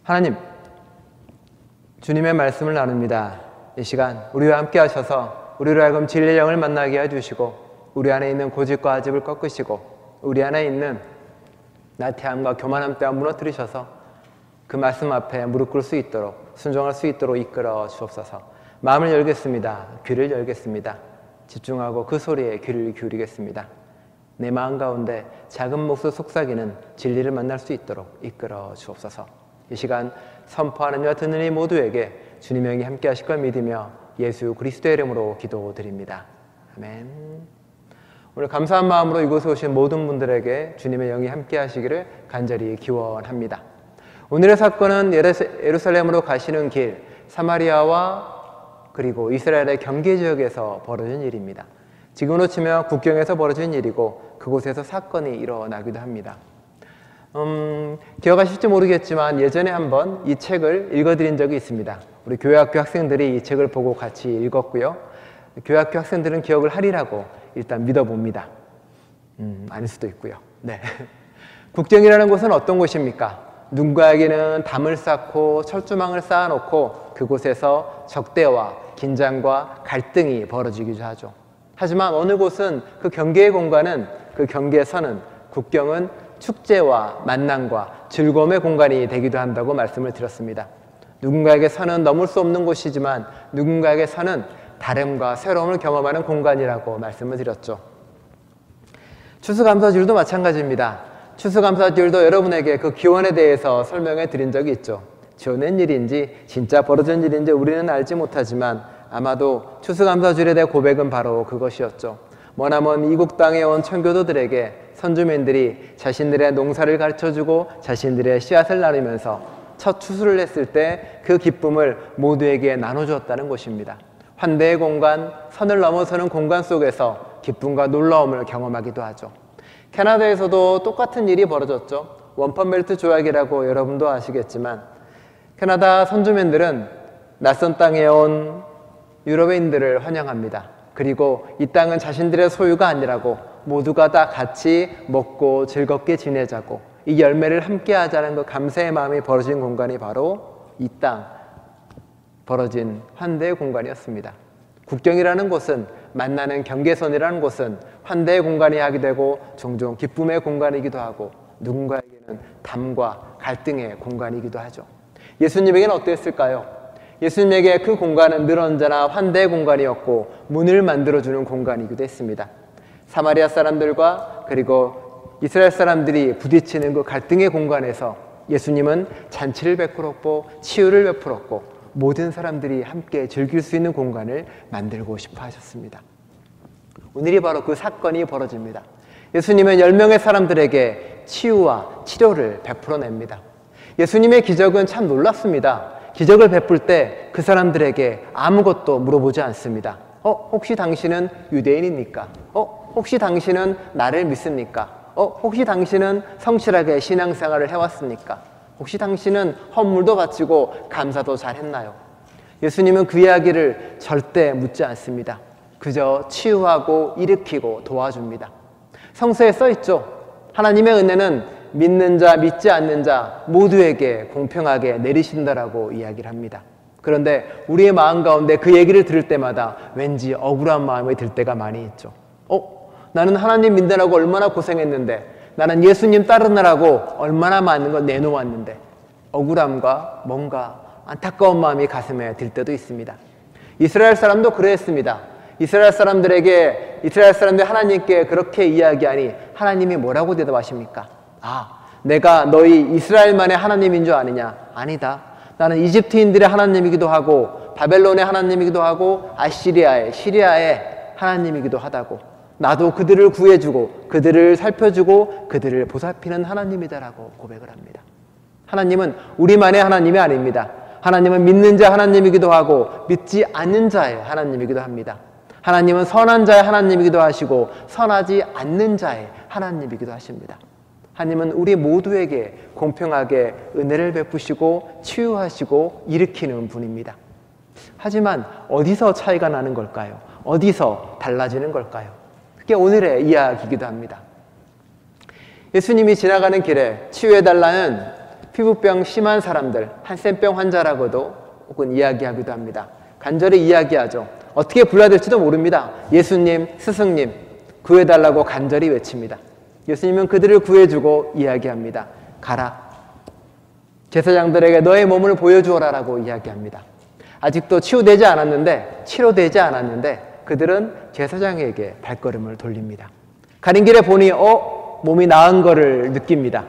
하나님, 주님의 말씀을 나눕니다. 이 시간 우리와 함께 하셔서 우리로 하여금 진리의 영을 만나게 해주시고 우리 안에 있는 고집과 아집을 꺾으시고 우리 안에 있는 나태함과 교만함 때와 무너뜨리셔서 그 말씀 앞에 무릎 꿇을 수 있도록 순종할 수 있도록 이끌어 주옵소서. 마음을 열겠습니다. 귀를 열겠습니다. 집중하고 그 소리에 귀를 기울이겠습니다. 내 마음 가운데 작은 몫을 속삭이는 진리를 만날 수 있도록 이끌어 주옵소서. 이 시간 선포하는 이와 듣는 이 모두에게 주님의 영이 함께 하실 걸 믿으며 예수 그리스도의 이름으로 기도드립니다. 아멘. 오늘 감사한 마음으로 이곳에 오신 모든 분들에게 주님의 영이 함께 하시기를 간절히 기원합니다. 오늘의 사건은 예루살렘으로 가시는 길 사마리아와 그리고 이스라엘의 경계 지역에서 벌어진 일입니다. 지금으로 치면 국경에서 벌어진 일이고 그곳에서 사건이 일어나기도 합니다. 기억하실지 모르겠지만 예전에 한번 이 책을 읽어드린 적이 있습니다. 우리 교회학교 학생들이 이 책을 보고 같이 읽었고요. 교회학교 학생들은 기억을 하리라고 일단 믿어봅니다. 아닐 수도 있고요. 네. 국경이라는 곳은 어떤 곳입니까? 누군가에게는 담을 쌓고 철조망을 쌓아놓고 그곳에서 적대와 긴장과 갈등이 벌어지기도 하죠. 하지만 어느 곳은 그 경계의 공간은, 그 경계선은, 국경은 축제와 만남과 즐거움의 공간이 되기도 한다고 말씀을 드렸습니다. 누군가에게 선은 넘을 수 없는 곳이지만 누군가에게 선은 다름과 새로움을 경험하는 공간이라고 말씀을 드렸죠. 추수감사절도 마찬가지입니다. 추수감사절도 여러분에게 그 기원에 대해서 설명해 드린 적이 있죠. 지어낸 일인지 진짜 벌어진 일인지 우리는 알지 못하지만 아마도 추수감사절에 대한 고백은 바로 그것이었죠. 머나먼 이국 땅에 온 청교도들에게 선주민들이 자신들의 농사를 가르쳐주고 자신들의 씨앗을 나누면서 첫 추수를 했을 때 그 기쁨을 모두에게 나눠주었다는 것입니다. 환대의 공간, 선을 넘어서는 공간 속에서 기쁨과 놀라움을 경험하기도 하죠. 캐나다에서도 똑같은 일이 벌어졌죠. 원펀벨트 조약이라고 여러분도 아시겠지만 캐나다 선주민들은 낯선 땅에 온 유럽인들을 환영합니다. 그리고 이 땅은 자신들의 소유가 아니라고 모두가 다 같이 먹고 즐겁게 지내자고 이 열매를 함께 하자는 그 감사의 마음이 벌어진 공간이 바로 이 땅 벌어진 환대의 공간이었습니다. 국경이라는 곳은, 만나는 경계선이라는 곳은 환대의 공간이 하게 되고 종종 기쁨의 공간이기도 하고 누군가에게는 담과 갈등의 공간이기도 하죠. 예수님에게는 어땠을까요? 예수님에게 그 공간은 늘 언제나 환대의 공간이었고 문을 만들어주는 공간이기도 했습니다. 사마리아 사람들과 그리고 이스라엘 사람들이 부딪히는 그 갈등의 공간에서 예수님은 잔치를 베풀었고 치유를 베풀었고 모든 사람들이 함께 즐길 수 있는 공간을 만들고 싶어 하셨습니다. 오늘이 바로 그 사건이 벌어집니다. 예수님은 10명의 사람들에게 치유와 치료를 베풀어냅니다. 예수님의 기적은 참 놀랍습니다. 기적을 베풀 때 그 사람들에게 아무것도 물어보지 않습니다. 혹시 당신은 유대인입니까? 혹시 당신은 나를 믿습니까? 혹시 당신은 성실하게 신앙생활을 해왔습니까? 혹시 당신은 헌물도 바치고 감사도 잘했나요? 예수님은 그 이야기를 절대 묻지 않습니다. 그저 치유하고 일으키고 도와줍니다. 성서에 써있죠. 하나님의 은혜는 믿는 자, 믿지 않는 자 모두에게 공평하게 내리신다라고 이야기를 합니다. 그런데 우리의 마음 가운데 그 얘기를 들을 때마다 왠지 억울한 마음이 들 때가 많이 있죠. 나는 하나님 믿느라고 얼마나 고생했는데, 나는 예수님 따르느라고 얼마나 많은 걸 내놓았는데, 억울함과 뭔가 안타까운 마음이 가슴에 들 때도 있습니다. 이스라엘 사람도 그랬습니다. 이스라엘 사람들이 하나님께 그렇게 이야기하니 하나님이 뭐라고 대답하십니까? 내가 너희 이스라엘만의 하나님인 줄 아느냐? 아니다. 나는 이집트인들의 하나님이기도 하고 바벨론의 하나님이기도 하고 시리아의 하나님이기도 하다고. 나도 그들을 구해주고 그들을 살펴주고 그들을 보살피는 하나님이다라고 고백을 합니다. 하나님은 우리만의 하나님이 아닙니다. 하나님은 믿는 자 하나님이기도 하고 믿지 않는 자의 하나님이기도 합니다. 하나님은 선한 자의 하나님이기도 하시고 선하지 않는 자의 하나님이기도 하십니다. 하나님은 우리 모두에게 공평하게 은혜를 베푸시고 치유하시고 일으키는 분입니다. 하지만 어디서 차이가 나는 걸까요? 어디서 달라지는 걸까요? 그게 오늘의 이야기이기도 합니다. 예수님이 지나가는 길에 치유해달라는 피부병 심한 사람들, 한센병 환자라고도 혹은 이야기하기도 합니다. 간절히 이야기하죠. 어떻게 불러야 될지도 모릅니다. 예수님, 스승님, 구해달라고 간절히 외칩니다. 예수님은 그들을 구해주고 이야기합니다. 가라. 제사장들에게 너의 몸을 보여주어라라고 이야기합니다. 아직도 치료되지 않았는데 그들은 제사장에게 발걸음을 돌립니다. 가는 길에 보니 몸이 나은 거를 느낍니다.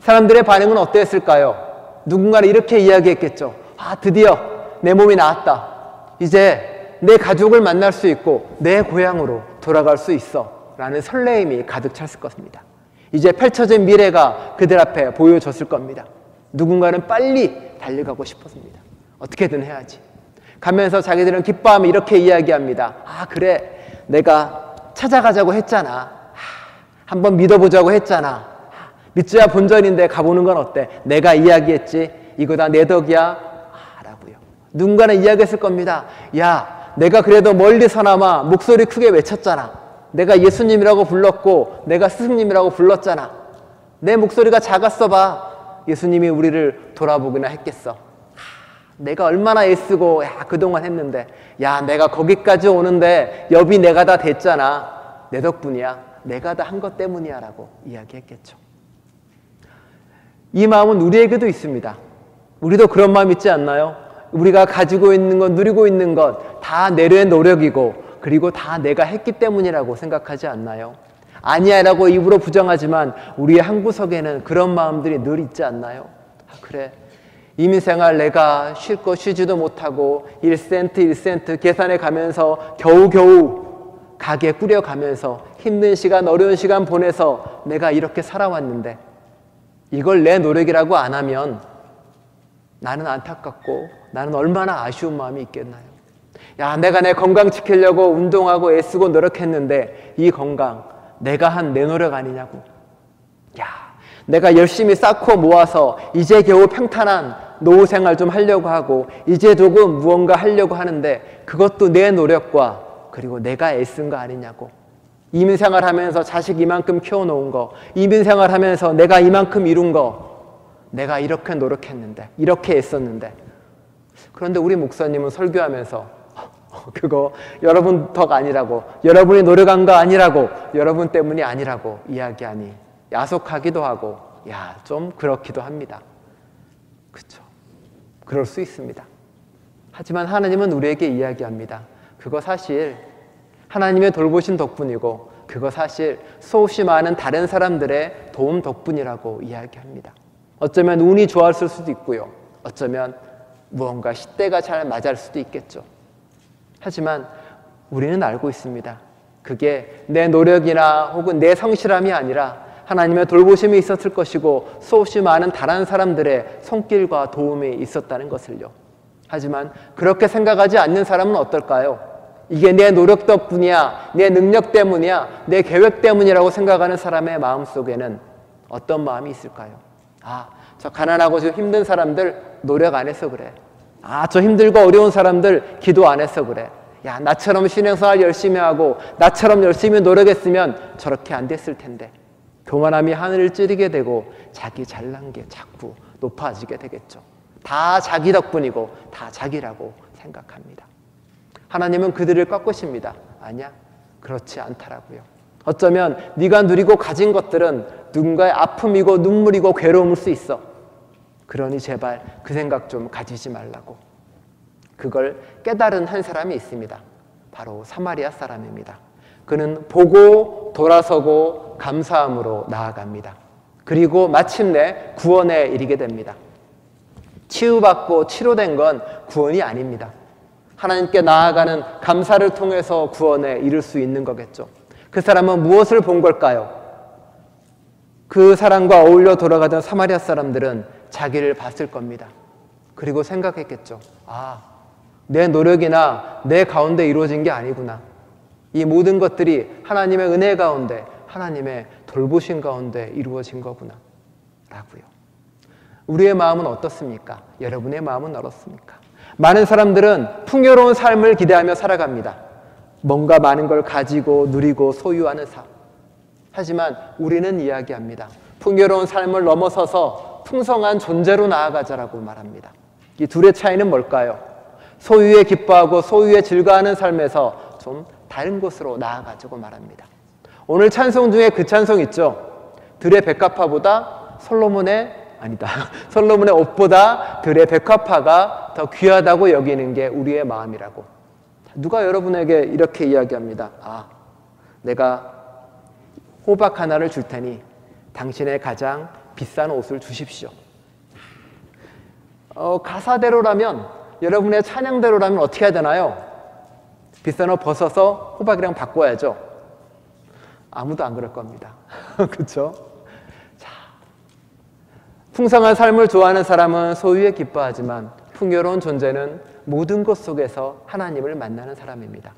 사람들의 반응은 어땠을까요? 누군가는 이렇게 이야기했겠죠. 드디어 내 몸이 나았다. 이제 내 가족을 만날 수 있고 내 고향으로 돌아갈 수 있어 라는 설레임이 가득 찼을 것입니다. 이제 펼쳐진 미래가 그들 앞에 보여졌을 겁니다. 누군가는 빨리 달려가고 싶었습니다. 어떻게든 해야지. 가면서 자기들은 기뻐하며 이렇게 이야기합니다. 그래, 내가 찾아가자고 했잖아. 한번 믿어보자고 했잖아. 믿져야 본전인데 가보는 건 어때? 내가 이야기했지. 이거 다 내 덕이야. 라고요. 누군가는 이야기했을 겁니다. 야, 내가 그래도 멀리서나마 목소리 크게 외쳤잖아. 내가 예수님이라고 불렀고 내가 스승님이라고 불렀잖아. 내 목소리가 작았어 봐. 예수님이 우리를 돌아보기나 했겠어. 내가 얼마나 애쓰고 그동안 했는데 내가 거기까지 오는데 여비 내가 다 됐잖아. 내 덕분이야. 내가 다 한 것 때문이야 라고 이야기했겠죠. 이 마음은 우리에게도 있습니다. 우리도 그런 마음 있지 않나요? 우리가 가지고 있는 것, 누리고 있는 것 다 내려의 노력이고 그리고 다 내가 했기 때문이라고 생각하지 않나요? 아니야 라고 입으로 부정하지만 우리의 한구석에는 그런 마음들이 늘 있지 않나요? 그래, 이민생활 내가 쉴 거 쉬지도 못하고 1센트 1센트 계산해 가면서 겨우겨우 가게 꾸려가면서 힘든 시간 어려운 시간 보내서 내가 이렇게 살아왔는데 이걸 내 노력이라고 안 하면 나는 안타깝고 나는 얼마나 아쉬운 마음이 있겠나요? 내가 내 건강 지키려고 운동하고 애쓰고 노력했는데 이 건강 내가 한 내 노력 아니냐고. 내가 열심히 쌓고 모아서 이제 겨우 평탄한 노후 생활 좀 하려고 하고 이제 조금 무언가 하려고 하는데 그것도 내 노력과 그리고 내가 애쓴 거 아니냐고. 이민생활 하면서 자식 이만큼 키워놓은 거, 이민생활 하면서 내가 이만큼 이룬 거, 내가 이렇게 노력했는데 이렇게 애썼는데. 그런데 우리 목사님은 설교하면서 그거 여러분 덕 아니라고, 여러분이 노력한 거 아니라고, 여러분 때문이 아니라고 이야기하니 야속하기도 하고 좀 그렇기도 합니다. 그렇죠? 그럴 수 있습니다. 하지만 하나님은 우리에게 이야기합니다. 그거 사실 하나님의 돌보신 덕분이고 그거 사실 수없이 많은 다른 사람들의 도움 덕분이라고 이야기합니다. 어쩌면 운이 좋았을 수도 있고요. 어쩌면 무언가 시대가 잘 맞을 수도 있겠죠. 하지만 우리는 알고 있습니다. 그게 내 노력이나 혹은 내 성실함이 아니라 하나님의 돌보심이 있었을 것이고 수없이 많은 다른 사람들의 손길과 도움이 있었다는 것을요. 하지만 그렇게 생각하지 않는 사람은 어떨까요? 이게 내 노력 덕분이야, 내 능력 때문이야, 내 계획 때문이라고 생각하는 사람의 마음속에는 어떤 마음이 있을까요? 저 가난하고 저 힘든 사람들 노력 안 해서 그래. 저 힘들고 어려운 사람들 기도 안 해서 그래. 나처럼 신앙생활 열심히 하고 나처럼 열심히 노력했으면 저렇게 안 됐을 텐데. 교만함이 하늘을 찌르게 되고 자기 잘난 게 자꾸 높아지게 되겠죠. 다 자기 덕분이고 다 자기라고 생각합니다. 하나님은 그들을 꺾으십니다. 아니야, 그렇지 않다라고요. 어쩌면 네가 누리고 가진 것들은 누군가의 아픔이고 눈물이고 괴로움일 수 있어. 그러니 제발 그 생각 좀 가지지 말라고. 그걸 깨달은 한 사람이 있습니다. 바로 사마리아 사람입니다. 그는 보고 돌아서고 감사함으로 나아갑니다. 그리고 마침내 구원에 이르게 됩니다. 치유받고 치료된 건 구원이 아닙니다. 하나님께 나아가는 감사를 통해서 구원에 이를 수 있는 거겠죠. 그 사람은 무엇을 본 걸까요? 그 사람과 어울려 돌아가던 사마리아 사람들은 자기를 봤을 겁니다. 그리고 생각했겠죠. 내 노력이나 내 가운데 이루어진 게 아니구나. 이 모든 것들이 하나님의 은혜 가운데, 하나님의 돌보신 가운데 이루어진 거구나 라고요. 우리의 마음은 어떻습니까? 여러분의 마음은 어떻습니까? 많은 사람들은 풍요로운 삶을 기대하며 살아갑니다. 뭔가 많은 걸 가지고 누리고 소유하는 삶. 하지만 우리는 이야기합니다. 풍요로운 삶을 넘어서서 풍성한 존재로 나아가자라고 말합니다. 이 둘의 차이는 뭘까요? 소유에 기뻐하고 소유에 즐거워하는 삶에서 좀 다른 곳으로 나아가자고 말합니다. 오늘 찬송 중에 그 찬송 있죠? 들의 백합화보다 솔로몬의 옷보다 들의 백합화가 더 귀하다고 여기는 게 우리의 마음이라고. 누가 여러분에게 이렇게 이야기합니다. 내가 호박 하나를 줄 테니 당신의 가장 비싼 옷을 주십시오. 가사대로라면, 여러분의 찬양대로라면 어떻게 해야 되나요? 비싼 옷 벗어서 호박이랑 바꿔야죠. 아무도 안 그럴 겁니다. 그렇죠? 자, 풍성한 삶을 좋아하는 사람은 소유에 기뻐하지만 풍요로운 존재는 모든 것 속에서 하나님을 만나는 사람입니다.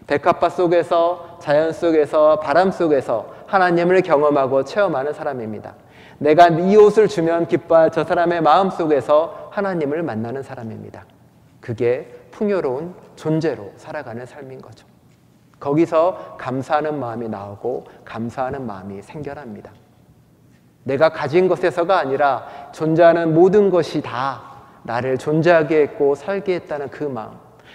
백합화 속에서, 자연 속에서, 바람 속에서 하나님을 경험하고 체험하는 사람입니다. 내가 이 옷을 주면 기뻐할 저 사람의 마음 속에서 하나님을 만나는 사람입니다. 그게 풍요로운 존재로 살아가는 삶인 거죠. 거기서 감사하는 마음이 나오고 감사하는 마음이 생겨납니다. 내가 가진 것에서가 아니라 존재하는 모든 것이 다 나를 존재하게 했고 살게 했다는 그 마음.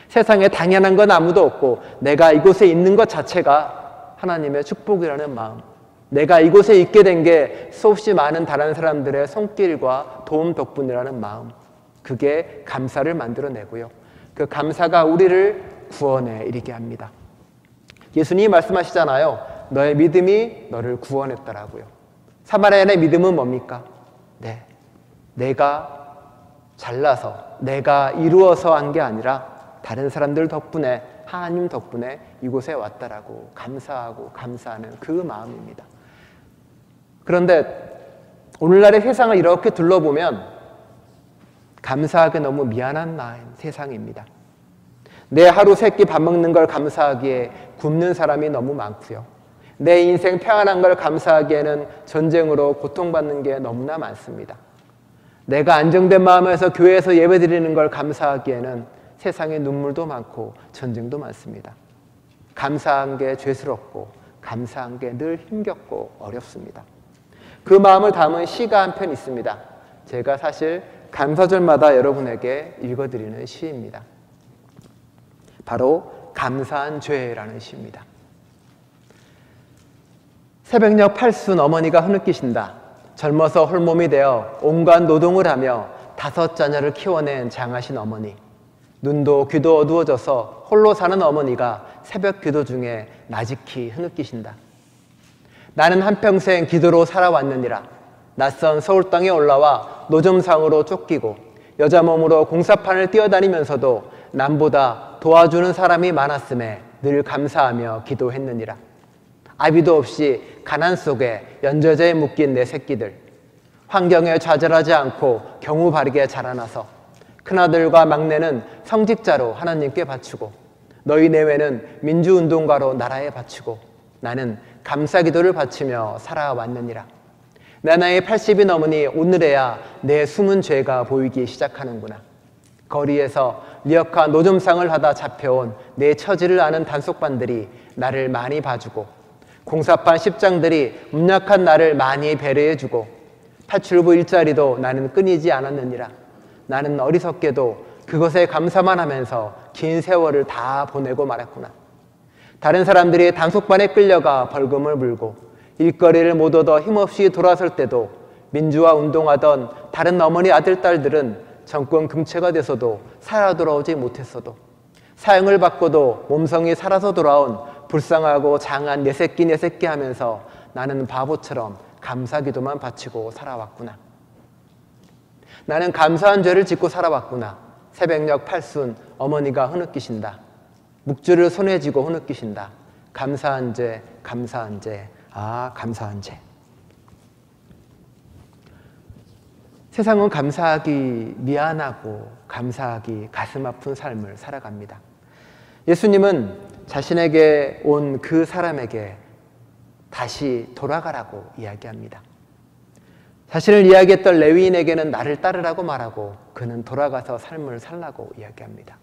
세상에 당연한 건 아무도 없고 내가 이곳에 있는 것 자체가 하나님의 축복이라는 마음. 내가 이곳에 있게 된 게 수없이 많은 다른 사람들의 손길과 도움 덕분이라는 마음. 그게 감사를 만들어내고요. 그 감사가 우리를 구원에 이르게 합니다. 예수님이 말씀하시잖아요. 너의 믿음이 너를 구원했더라고요. 사마리아인의 믿음은 뭡니까? 내가 잘나서, 내가 이루어서 한 게 아니라 다른 사람들 덕분에, 하나님 덕분에 이곳에 왔다라고 감사하고 감사하는 그 마음입니다. 그런데 오늘날의 세상을 이렇게 둘러보면 감사하게 너무 미안한 세상입니다. 내 하루 세 끼 밥 먹는 걸 감사하기에 굶는 사람이 너무 많고요. 내 인생 평안한 걸 감사하기에는 전쟁으로 고통받는 게 너무나 많습니다. 내가 안정된 마음에서 교회에서 예배드리는 걸 감사하기에는 세상에 눈물도 많고 전쟁도 많습니다. 감사한 게 죄스럽고 감사한 게 늘 힘겹고 어렵습니다. 그 마음을 담은 시가 한 편 있습니다. 제가 사실 감사절마다 여러분에게 읽어드리는 시입니다. 바로 감사한 죄라는 시입니다. 새벽녘 팔순 어머니가 흐느끼신다. 젊어서 홀몸이 되어 온갖 노동을 하며 5 자녀를 키워낸 장하신 어머니. 눈도 귀도 어두워져서 홀로 사는 어머니가 새벽 기도 중에 나직히 흐느끼신다. 나는 한평생 기도로 살아왔느니라. 낯선 서울 땅에 올라와 노점상으로 쫓기고 여자 몸으로 공사판을 뛰어다니면서도 남보다 도와주는 사람이 많았음에 늘 감사하며 기도했느니라. 아비도 없이 가난 속에 연저제에 묶인 내 새끼들, 환경에 좌절하지 않고 경우 바르게 자라나서 큰아들과 막내는 성직자로 하나님께 바치고 너희 내외는 민주운동가로 나라에 바치고 나는 감사기도를 바치며 살아왔느니라. 내 나이 80이 넘으니 오늘에야 내 숨은 죄가 보이기 시작하는구나. 거리에서 리어카 노점상을 하다 잡혀온 내 처지를 아는 단속반들이 나를 많이 봐주고 공사판 십장들이 음약한 나를 많이 배려해주고 파출부 일자리도 나는 끊이지 않았느니라. 나는 어리석게도 그것에 감사만 하면서 긴 세월을 다 보내고 말았구나. 다른 사람들이 단속반에 끌려가 벌금을 물고 일거리를 못 얻어 힘없이 돌아설 때도 민주화 운동하던 다른 어머니 아들, 딸들은 정권 금체가 돼서도 살아 돌아오지 못했어도 사형을 받고도 몸성이 살아서 돌아온 불쌍하고 장한 내 새끼 하면서 나는 바보처럼 감사기도만 바치고 살아왔구나. 나는 감사한 죄를 짓고 살아왔구나. 새벽녘 팔순 어머니가 흐느끼신다. 묵주를 손에 쥐고 흐느끼신다. 감사한 죄, 감사한 죄, 감사한 죄. 세상은 감사하기 미안하고 감사하기 가슴 아픈 삶을 살아갑니다. 예수님은 자신에게 온 그 사람에게 다시 돌아가라고 이야기합니다. 자신을 이야기했던 레위인에게는 나를 따르라고 말하고 그는 돌아가서 삶을 살라고 이야기합니다.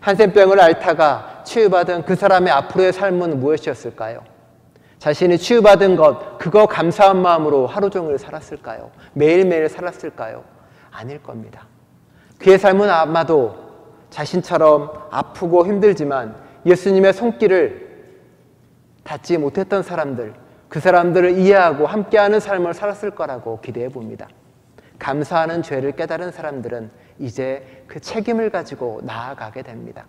한센병을 앓다가 치유받은 그 사람의 앞으로의 삶은 무엇이었을까요? 자신이 치유받은 것, 그거 감사한 마음으로 하루 종일 살았을까요? 매일매일 살았을까요? 아닐 겁니다. 그의 삶은 아마도 자신처럼 아프고 힘들지만 예수님의 손길을 닿지 못했던 사람들, 그 사람들을 이해하고 함께하는 삶을 살았을 거라고 기대해 봅니다. 감사하는 죄를 깨달은 사람들은 이제 그 책임을 가지고 나아가게 됩니다.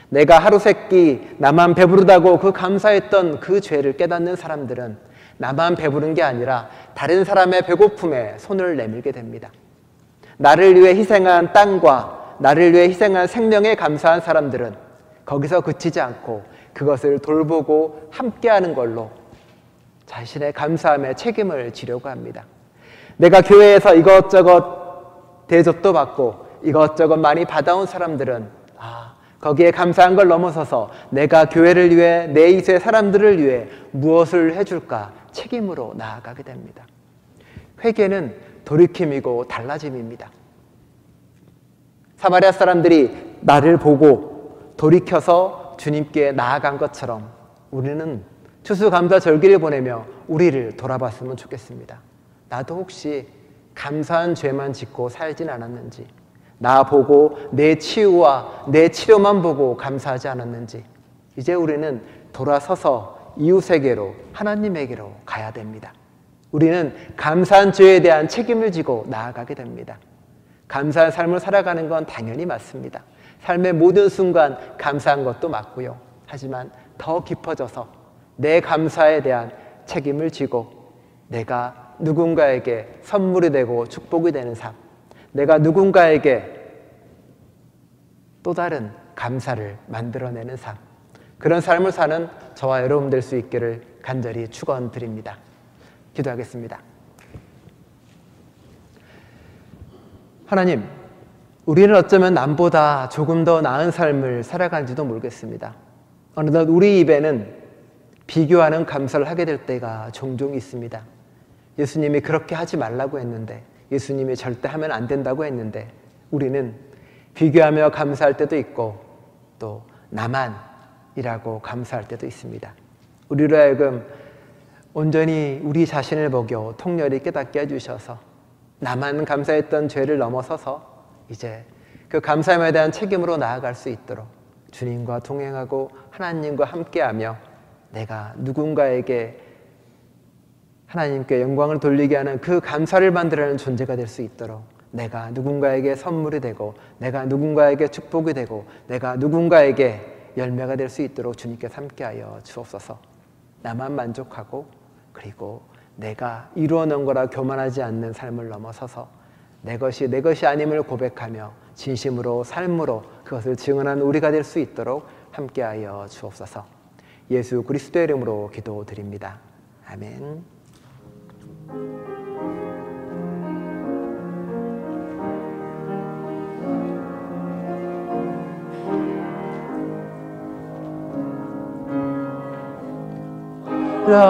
내가 하루 세끼 나만 배부르다고 그 감사했던 그 죄를 깨닫는 사람들은 나만 배부른 게 아니라 다른 사람의 배고픔에 손을 내밀게 됩니다. 나를 위해 희생한 땅과 나를 위해 희생한 생명에 감사한 사람들은 거기서 그치지 않고 그것을 돌보고 함께하는 걸로 자신의 감사함에 책임을 지려고 합니다. 내가 교회에서 이것저것 대접도 받고 이것저것 많이 받아온 사람들은 거기에 감사한 걸 넘어서서 내가 교회를 위해 내 이세 사람들을 위해 무엇을 해줄까 책임으로 나아가게 됩니다. 회개는 돌이킴이고 달라짐입니다. 사마리아 사람들이 나를 보고 돌이켜서 주님께 나아간 것처럼 우리는 추수감사절기를 보내며 우리를 돌아봤으면 좋겠습니다. 나도 혹시 감사한 죄만 짓고 살진 않았는지, 나 보고 내 치유와 내 치료만 보고 감사하지 않았는지, 이제 우리는 돌아서서 이웃에게로, 하나님에게로 가야 됩니다. 우리는 감사한 죄에 대한 책임을 지고 나아가게 됩니다. 감사한 삶을 살아가는 건 당연히 맞습니다. 삶의 모든 순간 감사한 것도 맞고요. 하지만 더 깊어져서 내 감사에 대한 책임을 지고 내가 누군가에게 선물이 되고 축복이 되는 삶, 내가 누군가에게 또 다른 감사를 만들어내는 삶, 그런 삶을 사는 저와 여러분 될 수 있기를 간절히 축원드립니다. 기도하겠습니다. 하나님, 우리는 어쩌면 남보다 조금 더 나은 삶을 살아가는지도 모르겠습니다. 어느덧 우리 입에는 비교하는 감사를 하게 될 때가 종종 있습니다. 예수님이 그렇게 하지 말라고 했는데, 예수님이 절대 하면 안 된다고 했는데 우리는 비교하며 감사할 때도 있고 또 나만이라고 감사할 때도 있습니다. 우리로 하여금 온전히 우리 자신을 먹여 통렬히 깨닫게 해주셔서 나만 감사했던 죄를 넘어서서 이제 그 감사함에 대한 책임으로 나아갈 수 있도록 주님과 동행하고 하나님과 함께하며 내가 누군가에게 하나님께 영광을 돌리게 하는 그 감사를 만들어내는 존재가 될 수 있도록 내가 누군가에게 선물이 되고 내가 누군가에게 축복이 되고 내가 누군가에게 열매가 될 수 있도록 주님께서 함께하여 주옵소서. 나만 만족하고 그리고 내가 이루어놓은 거라 교만하지 않는 삶을 넘어서서 내 것이 아님을 고백하며 진심으로 삶으로 그것을 증언하는 우리가 될 수 있도록 함께하여 주옵소서. 예수 그리스도의 이름으로 기도드립니다. 아멘.